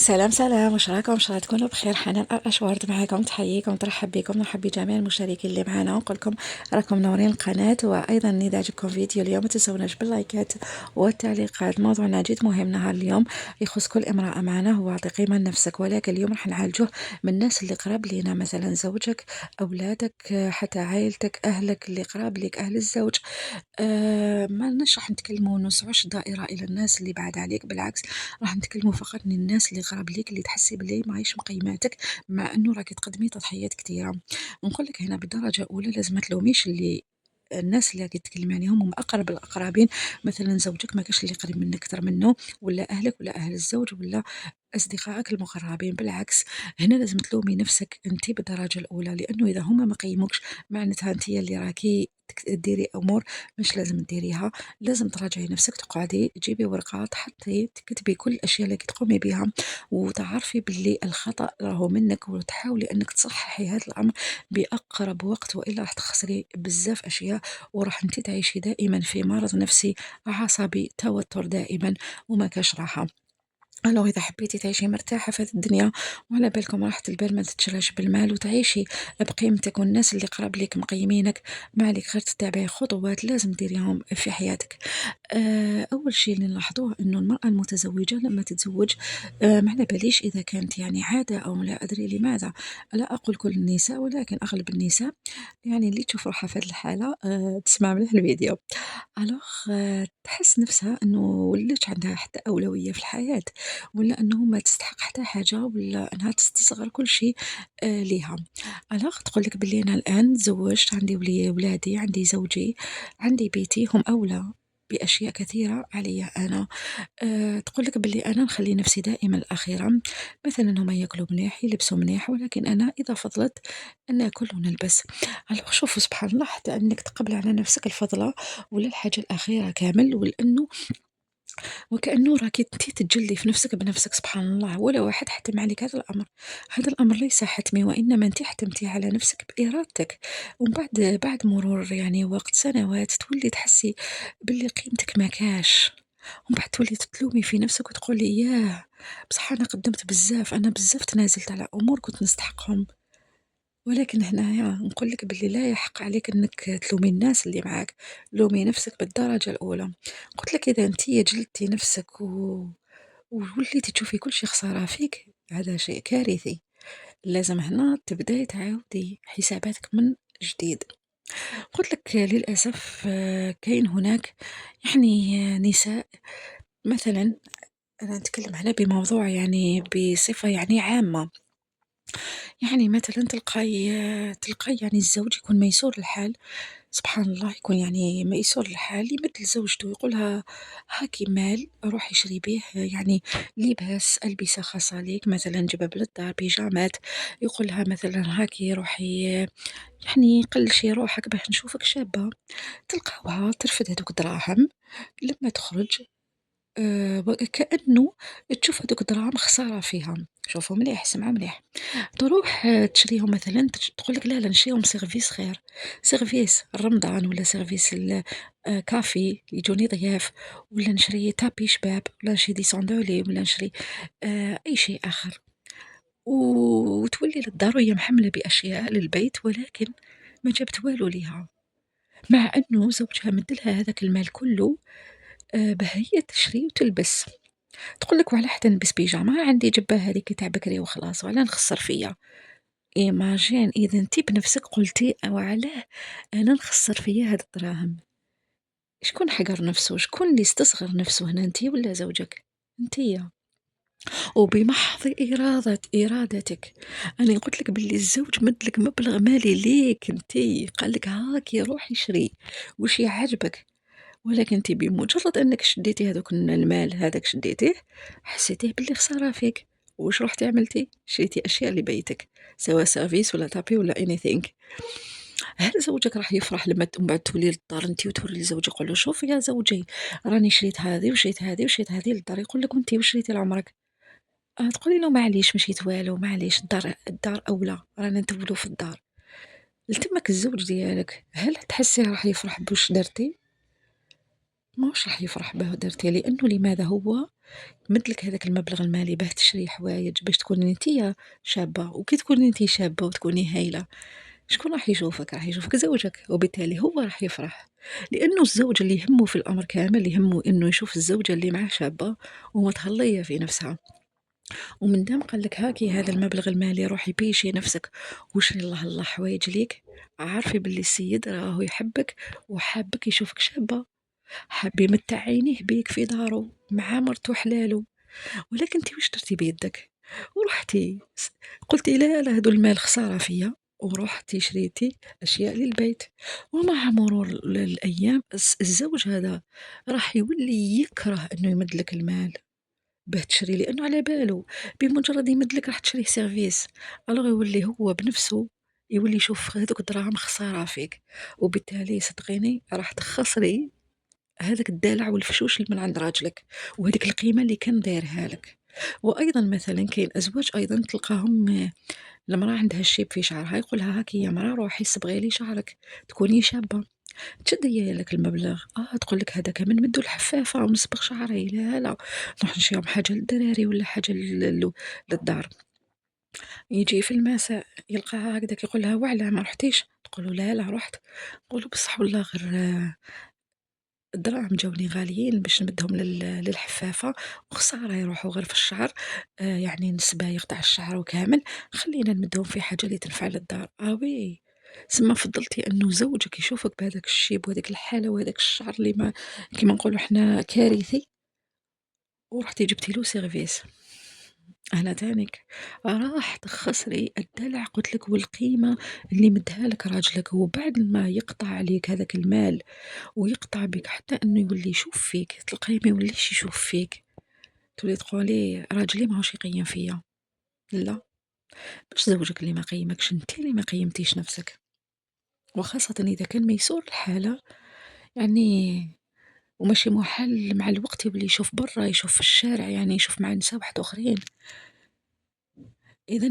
سلام سلام، واش راكم؟ ان شاء الله تكونوا بخير. حنان الاشورد معاكم، تحييكم، ترحب بكم، نرحب بجميع المشتركين اللي معنا، ونقول لكم راكم منورين القناه. وايضا اذا عجبكم فيديو اليوم ما تنسوناش باللايكات والتعليقات. موضوعنا جد مهم نهار اليوم، يخص كل امراه معنا، هو اعطي قيمه لنفسك. ولكن اليوم راح نعالجوه من الناس اللي قراب لينا، مثلا زوجك، اولادك، حتى عائلتك، اهلك اللي قراب لك، اهل الزوج. ما لناش راح نتكلموا ونوسعوش الدائرة إلى الناس اللي بعاد عليك، بالعكس راح نتكلموا فقط عن الناس اللي قراب ليك، اللي تحسي بلي ماهيش مقيماتك، مع إنه راكي تقدمي تضحيات كتيرة. ونقول لك هنا بالدرجة الأولى لازم ما تلوميش اللي الناس اللي راكي تتكلمي عليهم هم أقرب الأقربين. مثلا زوجك ما كاش اللي قريب منك أكثر منه، ولا أهلك، ولا أهل الزوج، ولا أصدقائك المقربين. بالعكس هنا لازم تلومي نفسك أنت بالدرجة الأولى، لأنه إذا هما ما قيموكش معناتها أنت اللي راكي ديري أمور مش لازم ديريها. لازم تراجعي نفسك، تقعدي تجيبي ورقة، تحطي تكتبي كل الأشياء اللي تقومي بها، وتعرفي باللي الخطأ راهو منك، وتحاولي أنك تصححي هذا الأمر بأقرب وقت، وإلا راح تخسري بزاف أشياء، وراح أنت تعيشي دائما في مرض نفسي عصبي، توتر دائما، وما كاش راحة. ألوغ إذا حبيتي تعيشي مرتاحة في هذه الدنيا، وعلى بالكم راحة البال ما تتشراش بالمال، وتعيشي بقيمتك، والناس اللي قراب ليك مقيمينك، ما عليك غير تتبعي خطوات لازم ديريهم في حياتك. أول شيء اللي نلاحظوه إنه المرأة المتزوجة لما تتزوج، ما على باليش إذا كانت يعني عادة أو لا أدري لماذا. لا أقول كل النساء، ولكن أغلب النساء يعني اللي تشوف روحها في هذه الحالة تسمع مليح الفيديو. ألوغ تحس نفسها إنه ولات عندها حتى أولوية في الحياة، ولا أنه ما تستحق حتى حاجة، ولا أنها تستصغر كل شيء ليها. ألوغ تقول لك باللي أنا الآن تزوجت، عندي ولادي، عندي زوجي، عندي بيتي، هم أولى بأشياء كثيرة علي أنا. تقول لك باللي أنا نخلي نفسي دائما الأخيرة. مثلا هما ياكلوا مليح، يلبسوا مليح، ولكن أنا إذا فضلت أن ناكل ونلبس. ألوغ شوفوا سبحان الله، حتى أنك تقبل على نفسك الفضلة ولا الحاجة الأخيرة كامل، ولأنه وكأنه راكِ أنتِ تتجلّي في نفسِك بنفسِك. سبحان الله، ولا واحد حَتَم عليك هذا الأمر. هذا الأمر ليس حتمي، وإنما أنتِ حَتَمتِ على نفسِك بإرادتك. ومن بعد مرور يعني وقت سنوات تولي تحسّي باللي قيمتك ما كاش، ومن بعد تولي تلومي في نفسِك وتقولي ياه! بصح أنا قدّمت بزاف، أنا بزاف تنازلت على أمور كنت نستحقهم. ولكن هنايا نقول لك باللي لا يحق عليك أنك تلومي الناس اللي معاك، لومي نفسك بالدرجة الأولى. قلت لك إذا أنتِ جلدتِ نفسك ووليتِ تشوفي كل شي خسارة فيك، هذا شيء كارثي. لازم هنا تبداي تعاودي حساباتك من جديد. قلت لك للأسف كاين هناك يعني نساء، مثلا أنا نتكلم هنا بموضوع يعني بصفة يعني عامة. يعني مثلًا تلقاي يعني الزوج يكون ميسور الحال، سبحان الله، يكون يعني ميسور الحال، يمد لزوجته يقول لها هاكي مال روحي شري بيه يعني لباس، ألبسة خاصة ليك، مثلًا جباب للدار، بيجامات. يقول لها مثلًا هاكي روحي يعني قلّشي روحك باش نشوفك شابة. تلقاوها ترفد هادوك الدراهم لما تخرج، وكأنه تشوف هادوك الدراهم خسارة فيها. شوفوا مليح، اسمعوا مليح. تروح تشريهم مثلًا، تقول لك لا، لا نشريهم سيرفيس خير، سيرفيس رمضان، ولا سيرفيس كافي يجوني ضياف، ولا نشري تابي شباب، ولا نشري دي صندولي، ولا نشري أي شيء آخر. وتولي للدار وهي محملة بأشياء للبيت، ولكن ما جابت والو ليها، مع إنه زوجها مد لها هذاك المال كله باه هي تشري وتلبس. تقول لك وعلاه حتى نلبس بيجامة، عندي جبة هذيك تاع بكري وخلاص، وعلاه نخسر فيا. إيماجين إذا أنتِ بنفسِك قلتِ وعلاه أنا نخسّر فيا هاد الدراهم. شكون حقر نفسه؟ شكون اللي استصغر نفسه هنا، أنتِ والّا زوجك؟ أنتِ. وبمحض إرادتِك. أنا قلت لك باللي الزوج مد لك مبلغ مالي ليك أنتِ، قال لك هاكي روحي شري واش يعجبك. ولكن أنتِ بمجرد أنِك شديتِ هذوك المال هذاك شديتيه، حسيتيه باللي خسارة فيك. واش رحتِ عملتِ؟ شريتِ أشياء لبيتك، سواء سيرفيس ولا تابي ولا anything. هل زوجك راح يفرح لما من بعد تولي للدار أنتِ وتوري لزوجك قول له شوف يا زوجي راني شريت هذه وشريت هذه وشريت هذه للدار، يقول لك وأنتِ واش شريتِ لعمرك؟ تقولي له معليش مشيت والو، معليش الدار أولى، رانا نتولوا في الدار. لتمك الزوج ديالك هل تحسيه راح يفرح بواش درتِ؟ ماهوش راح يفرح به درتيه، لأنه لماذا؟ هو مدلك هذاك المبلغ المالي باه تشري حوايج باش تكوني نتيا شابة، وكي تكوني انتي شابة وتكوني هايلة، شكون راح يشوفك؟ راح يشوفك زوجك، وبالتالي هو راح يفرح، لأنه الزوج اللي يهمه في الأمر كامل يهمه إنه يشوف الزوجة اللي معاه شابة ومتهلية في نفسها. ومن دام قال لك هاكي هذا المبلغ المالي روحي بيشي نفسك وشري الله الله حوايج ليك، عارفي باللي السيد راهو يحبك وحابك يشوفك شابة، حاب يمتع عينيه بيك في دارو مع مرتو حلالو. ولكن انت واش درتي بيدك؟ ورحتي قلتي لا لا هذو المال خسارة فيا، ورحتي شريتي أشياء للبيت. ومع مرور الأيام الزوج هذا راح يولي يكره أنه يمدلك المال باه تشري، لأنه على باله بمجرد يمدلك راح تشري سيرفيس، ألوغ يولي هو بنفسه يولي يشوف هذوك الدراهم خسارة فيك، وبالتالي صدقيني راح تخسري هذاك الدلع والفشوش اللي من عند راجلك، وهذيك القيمة اللي كان دايرها لك. وأيضا مثلا كاين أزواج أيضا تلقاهم المرأة عندها الشيب في شعرها يقولها هاكي يا مرأة روحي صبغي لي شعرك تكوني شابة، تشد هي لك المبلغ تقول لك هذاك من مدو الحفافة ونصبغ شعري، لا لا نروح نشريهم حاجة للدراري ولا حاجة للدار. يجي في المساء يلقاها هكذاك يقول لها وعلى ما رحتيش؟ تقول لا لا رحت. قولوا بصح والله غير الدراهم جاوني غاليين باش نمدهم للحفافة، وخسارة يروحوا غير في الشعر، يعني نسبة يقطع الشعر وكامل، خلينا نمدهم في حاجة اللي تنفع للدار. وي سما فضلتي انه زوجك يشوفك بهذاك الشيب وهذيك الحالة وهذاك الشعر اللي ما كيما نقولوا احنا كارثي، ورحتي جبتي له سيرفيس، أنا تانيك راح تخسري الدلع قلت لك والقيمة اللي مدها لك راجلك، وبعد ما يقطع عليك هذاك المال ويقطع بك حتى انه يولي يشوف فيك، تلقاي ما يوليش يشوف فيك، تولي تقولي راجلي ماهوش يقيم فيا. لا، مش زوجك اللي ما قيمكش، انت اللي ما قيمتيش نفسك. وخاصة اذا كان ميسور الحالة، يعني وماشي محل مع الوقت يولي يشوف برا يشوف في الشارع، يعني يشوف مع نساء واحد اخرين. اذا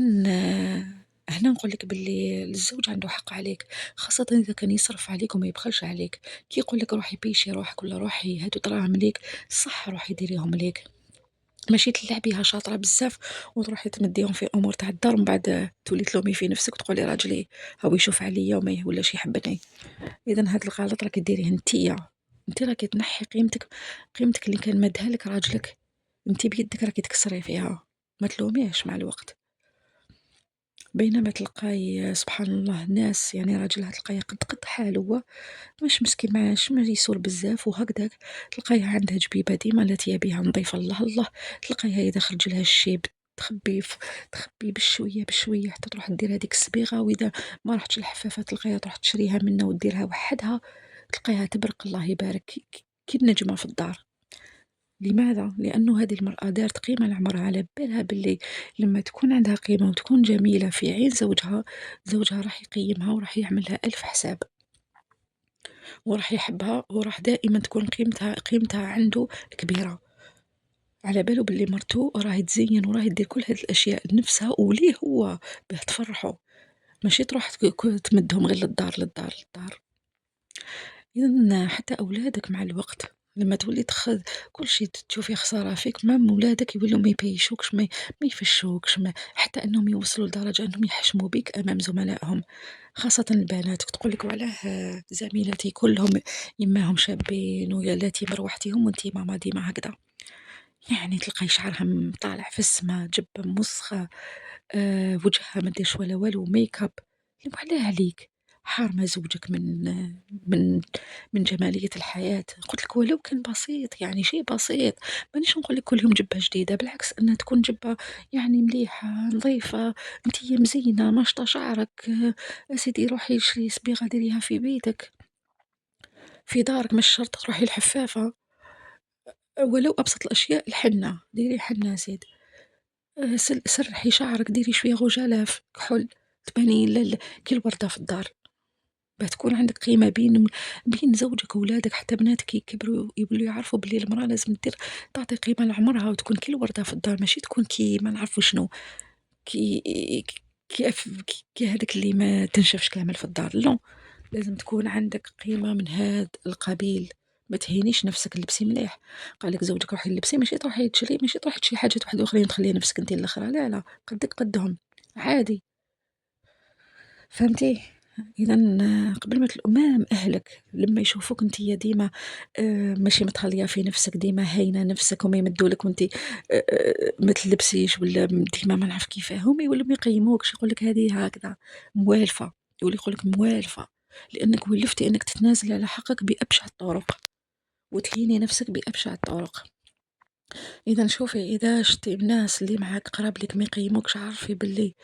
هنا نقول لك باللي الزوج عنده حق عليك، خاصة إذا كان يصرف عليك وما يبخلش عليك. كي يقول لك روحي بيشي روحك ولا روحي هاتو دراهم ليك، صح روحي ديريهم ليك، ماشي تلعبيها شاطرة بزاف وتروحي تمديهم في أمور تاع الدار ومن بعد تولي تلومي في نفسك وتقولي راجلي هو يشوف عليا وما يولاش يحبني. إذا هاد الغلط راكي ديريه نتيا، انت راكي تنحي قيمتك، قيمتك اللي كان مدها لك راجلك، انت بيدك راكي تكسري فيها، ما تلوميهش مع الوقت. بينما تلقاي سبحان الله ناس يعني راجلها تلقايه قد قد حاله هو مش مسكين معاش ما يسول بزاف وهكذاك، تلقايها عندها جبيبة ديما لا تيابيها نظيفة الله الله، تلقايها إذا خرج لها الشيب تخبي تخبي بشوية بشوية حتى تروح دير هذيك الصبيغة، وإذا ما رحتش الحفافة تلقايها تروح تشريها منه وديرها وحدها، تلقايها تبرق الله يبارك كي النجمة في الدار. لماذا؟ لأنه هذه المرأة دارت قيمة لعمرها، على بالها باللي لما تكون عندها قيمة وتكون جميلة في عين زوجها، زوجها راح يقيمها وراح يعملها ألف حساب، وراح يحبها وراح دائما تكون قيمتها عنده كبيرة، على باله باللي مرته راهي تزين وراهي تدير كل هذه الأشياء لنفسها وليه هو باه تفرحه، ماشي تروح تمدهم غير للدار للدار للدار. إذن حتى أولادك مع الوقت لما تولي تخذ كل شيء تشوفي خسارة فيك، مام ولادك يولوا ما يبيشوكش ما يفشوكش، حتى أنهم يوصلوا لدرجة أنهم يحشموا بك أمام زملائهم، خاصة البنات تقول لك وعلاه زميلاتي كلهم يماهم شابين ويا لاتي مروحتيهم وانتي ماما ديما هكذا، يعني تلقاي شعرها طالع في السما جبة مسخة، وجهها ما ديرش ولا والو ميك اب، وعلاه عليك حارمة زوجك من من جمالية الحياة. قلت لك ولو كان بسيط يعني شيء بسيط، مانيش نقول لك كل يوم جبة جديدة، بالعكس أنها تكون جبة يعني مليحة نظيفة، انتي مزينة ماشطة شعرك، أسيدي روحي شري صبيغة ديريها في بيتك في دارك، مش شرط تروحي الحفافة، ولو أبسط الأشياء الحنة ديري حنة زيد، سرحي شعرك ديري شوية غجاله كحل تباني كي الوردة في الدار، بتكون عندك قيمة بين زوجك وولادك، حتى بناتك يكبروا يولوا يعرفوا باللي المرأة لازم تعطي قيمة لعمرها وتكون كي الوردة في الدار، ماشي تكون كي ما نعرفوا شنو، كي كي هذاك اللي ما تنشفش كامل في الدار، لا، لازم تكون عندك قيمة من هذا القبيل، ما تهينيش نفسك، لبسي مليح. قال لك زوجك روحي لبسي، ماشي تروحي تشري، ماشي تروحي تشري حاجات واحد اخرين تخلي نفسك انت الاخرى، لا لا، قدك قدهم، عادي. فهمتي؟ اذا قبل ما الامام اهلك لما يشوفوك انت ديما ماشي متهليه في نفسك، ديما هاينه نفسك، وما يمدولك وانت ما تلبسيش، ولا ديما ما نعرف كيفاه، هما يولوا ما يقيموكش، يقول لك هذه هكذا موالفه، يولي يقول لك موالفه، لانك ولفتي انك تتنازلي على حقك بابشع الطرق، وتهيني نفسك بابشع الطرق. اذا شوفي، اذا شتي الناس اللي معاك قراب لك ما يقيموكش، عارفي باللي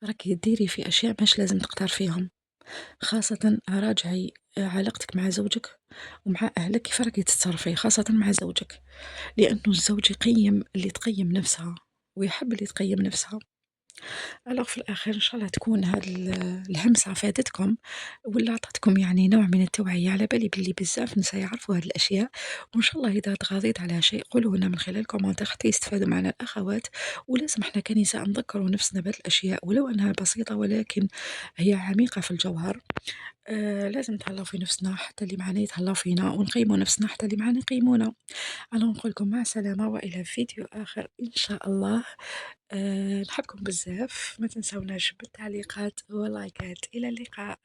راكي ديري في اشياء مش لازم تقطر فيهم. خاصة راجعي علاقتك مع زوجك ومع أهلك، كيف راكي تتصرفي خاصة مع زوجك، لأنه الزوج يقيم اللي تقيم نفسها، ويحب اللي تقيم نفسها. ألوغ في الأخير إن شاء الله تكون هاد الهمسة فادتكم، ولا عطتكم يعني نوع من التوعية. على بالي باللي بزاف نسا يعرفوا هاد الأشياء، وإن شاء الله إذا تغاضيت على شيء قولوا لنا من خلال الكومنتات حتى يستفادوا معنا الأخوات. ولازم احنا كنساء نذكروا نفسنا بهاد الأشياء، ولو أنها بسيطة ولكن هي عميقة في الجوهر. لازم نتهلاو في نفسنا حتى اللي معانا يتهلاو فينا، ونقيموا نفسنا حتى اللي معانا يقيمونا. أنا نقول لكم مع السلامة، وإلى فيديو آخر إن شاء الله. نحبكم بزاف، ما تنسوناش بالتعليقات واللايكات. إلى اللقاء.